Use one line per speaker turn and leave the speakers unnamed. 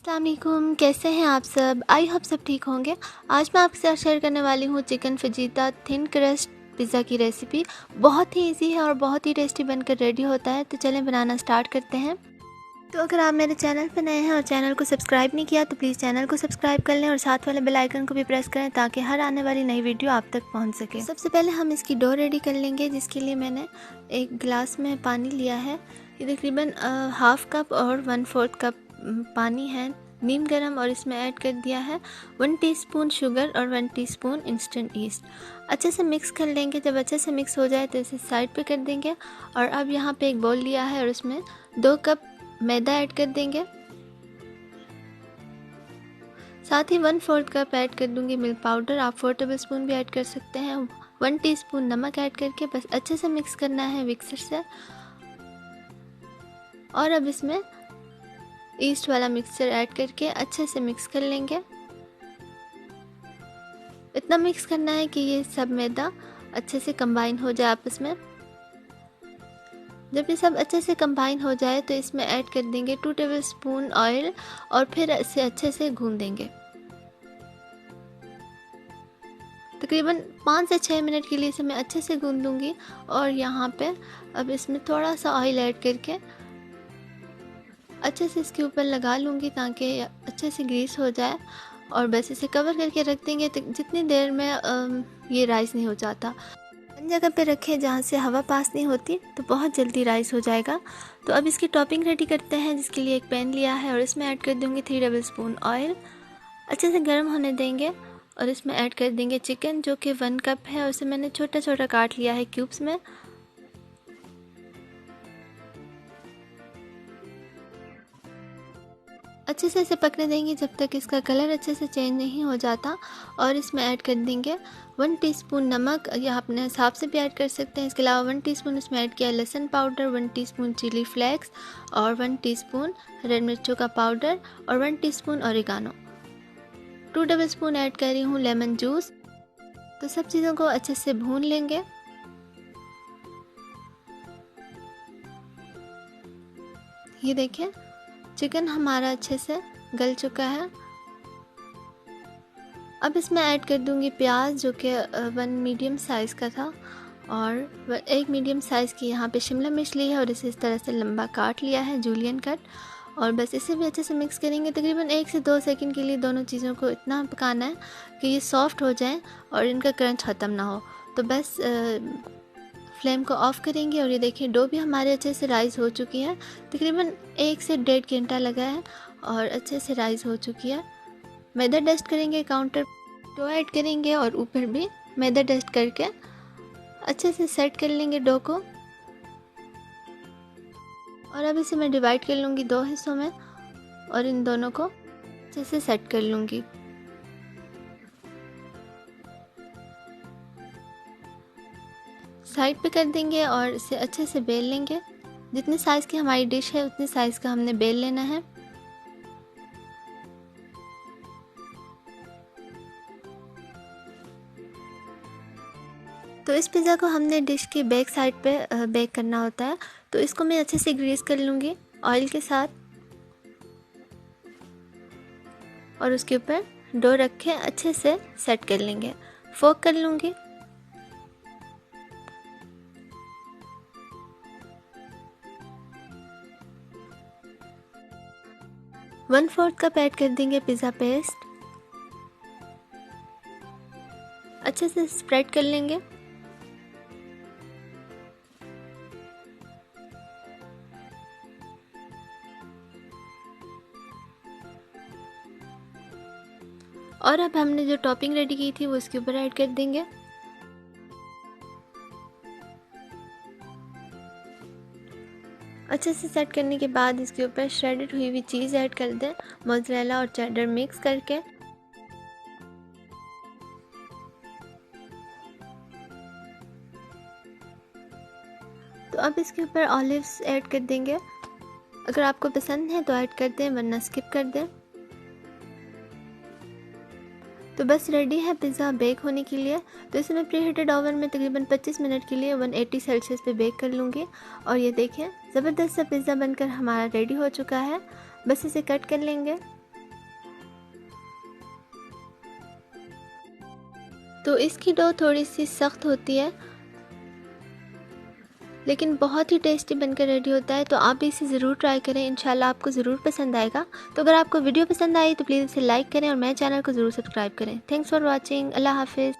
अस्सलाम वालेकुम, कैसे हैं आप सब। आई होप सब ठीक होंगे। आज मैं आपके साथ शेयर करने वाली हूँ chicken fajita thin crust pizza की रेसिपी। बहुत ही इजी है और बहुत ही टेस्टी बनकर रेडी होता है। तो चलें बनाना स्टार्ट करते हैं। तो अगर आप मेरे चैनल पर नए हैं और चैनल को सब्सक्राइब नहीं किया तो प्लीज़ चैनल को सब्सक्राइब कर लें और साथ वाले बेल आइकन को भी प्रेस करें ताकि हर आने वाली नई वीडियो आप तक पहुंच सके। सबसे पहले हम इसकी डो रेडी कर लेंगे, जिसके लिए मैंने एक गिलास में पानी लिया है। ये तकरीबन हाफ़ कप और 1/4 कप पानी है नीम गरम, और इसमें ऐड कर दिया है 1 टीस्पून शुगर और 1 टीस्पून इंस्टेंट ईस्ट। अच्छे से मिक्स कर लेंगे। जब अच्छे से मिक्स हो जाए तो इसे साइड पे कर देंगे। और अब यहाँ पे एक बाउल लिया है और उसमें 2 कप मैदा ऐड कर देंगे। साथ ही 1/4 कप ऐड कर दूंगी मिल्क पाउडर। आप 4 टेबलस्पून भी ऐड कर सकते हैं। 1 टीस्पून नमक ऐड करके बस अच्छे से मिक्स करना है मिक्सर से। और अब इसमें ईस्ट वाला मिक्सचर ऐड करके अच्छे से मिक्स कर लेंगे। इतना मिक्स करना है कि ये सब मैदा अच्छे से कंबाइन हो जाए आपस में। जब ये सब अच्छे से कंबाइन हो जाए तो इसमें ऐड कर देंगे 2 टेबलस्पून ऑयल और फिर इसे अच्छे से गूंद देंगे। तकरीबन 5 से 6 मिनट के लिए इसे मैं अच्छे से गूंद लूँगी। और यहाँ पे अब इसमें थोड़ा सा ऑयल ऐड करके अच्छे से इसके ऊपर लगा लूँगी ताकि अच्छे से ग्रीस हो जाए। और बस इसे कवर करके रख देंगे जितनी देर में ये राइस नहीं हो जाता। जगह पे रखें जहाँ से हवा पास नहीं होती, तो बहुत जल्दी राइस हो जाएगा। तो अब इसकी टॉपिंग रेडी करते हैं, जिसके लिए एक पैन लिया है और इसमें ऐड कर दूँगी 3 टेबलस्पून ऑयल। अच्छे से गर्म होने देंगे और इसमें ऐड कर देंगे चिकन, जो कि 1 कप है और उसे मैंने छोटा छोटा काट लिया है क्यूब्स में। अच्छे से इसे पकने देंगे जब तक इसका कलर अच्छे से चेंज नहीं हो जाता। और इसमें ऐड कर देंगे 1 टीस्पून नमक, या अपने हिसाब से भी ऐड कर सकते हैं। इसके अलावा 1 टीस्पून इसमें ऐड किया लहसुन पाउडर, 1 टीस्पून चिली फ्लेक्स और 1 टीस्पून रेड मिर्चों का पाउडर और 1 टीस्पून ओरिगानो। 2 टेबलस्पून ऐड कर रही हूँ लेमन जूस। तो सब चीज़ों को अच्छे से भून लेंगे। ये देखिए चिकन हमारा अच्छे से गल चुका है। अब इसमें ऐड कर दूंगी प्याज, जो कि 1 मीडियम साइज़ का था, और 1 मीडियम साइज़ की यहाँ पे शिमला मिर्च ली है और इसे इस तरह से लंबा काट लिया है, जूलियन कट। और बस इसे भी अच्छे से मिक्स करेंगे। तकरीबन 1 से 2 सेकंड के लिए दोनों चीज़ों को इतना पकाना है कि ये सॉफ्ट हो जाएं और इनका क्रंच ख़त्म ना हो। तो बस फ्लेम को ऑफ़ करेंगे। और ये देखिए डो भी हमारे अच्छे से राइस हो चुकी है। तकरीबन 1 से 1.5 घंटा लगा है और अच्छे से राइस हो चुकी है। मैदा डस्ट करेंगे, काउंटर डो ऐड करेंगे और ऊपर भी मैदा डस्ट करके अच्छे से सेट कर लेंगे डो को। और अब इसे मैं डिवाइड कर लूँगी 2 हिस्सों में और इन दोनों को अच्छे से सेट कर लूँगी। साइड पे कर देंगे और इसे अच्छे से बेल लेंगे। जितने साइज़ की हमारी डिश है उतने साइज़ का हमने बेल लेना है। तो इस पिज़्ज़ा को हमने डिश की बैक साइड पे बेक करना होता है। तो इसको मैं अच्छे से ग्रीस कर लूँगी ऑयल के साथ और उसके ऊपर डो रख के अच्छे से सेट कर लेंगे। फोक कर लूँगी। वन 1/4 कप ऐड कर देंगे पिज़्ज़ा पेस्ट। अच्छे से स्प्रेड कर लेंगे। और अब हमने जो टॉपिंग रेडी की थी वो इसके ऊपर ऐड कर देंगे। अच्छे से सेट करने के बाद इसके ऊपर श्रेडेड हुई हुई चीज़ ऐड कर दें, मोज़रेला और चेडर मिक्स करके। तो अब इसके ऊपर ऑलिव्स ऐड कर देंगे। अगर आपको पसंद है तो ऐड कर दें, वरना स्किप कर दें। तो बस रेडी है पिज़्ज़ा बेक होने के लिए। तो इसे मैं प्री हीटेड ओवन में तकरीबन 25 मिनट के लिए 180 सेल्सियस पे बेक कर लूँगी। और ये देखें ज़बरदस्त सा पिज़्ज़ा बनकर हमारा रेडी हो चुका है। बस इसे कट कर लेंगे। तो इसकी डो थोड़ी सी सख्त होती है, लेकिन बहुत ही टेस्टी बनकर रेडी होता है। तो आप भी इसे ज़रूर ट्राई करें, इंशाल्लाह आपको ज़रूर पसंद आएगा। तो अगर आपको वीडियो पसंद आई तो प्लीज़ इसे लाइक करें और मेरे चैनल को ज़रूर सब्सक्राइब करें। Thanks for watching. अल्लाह हाफिज़।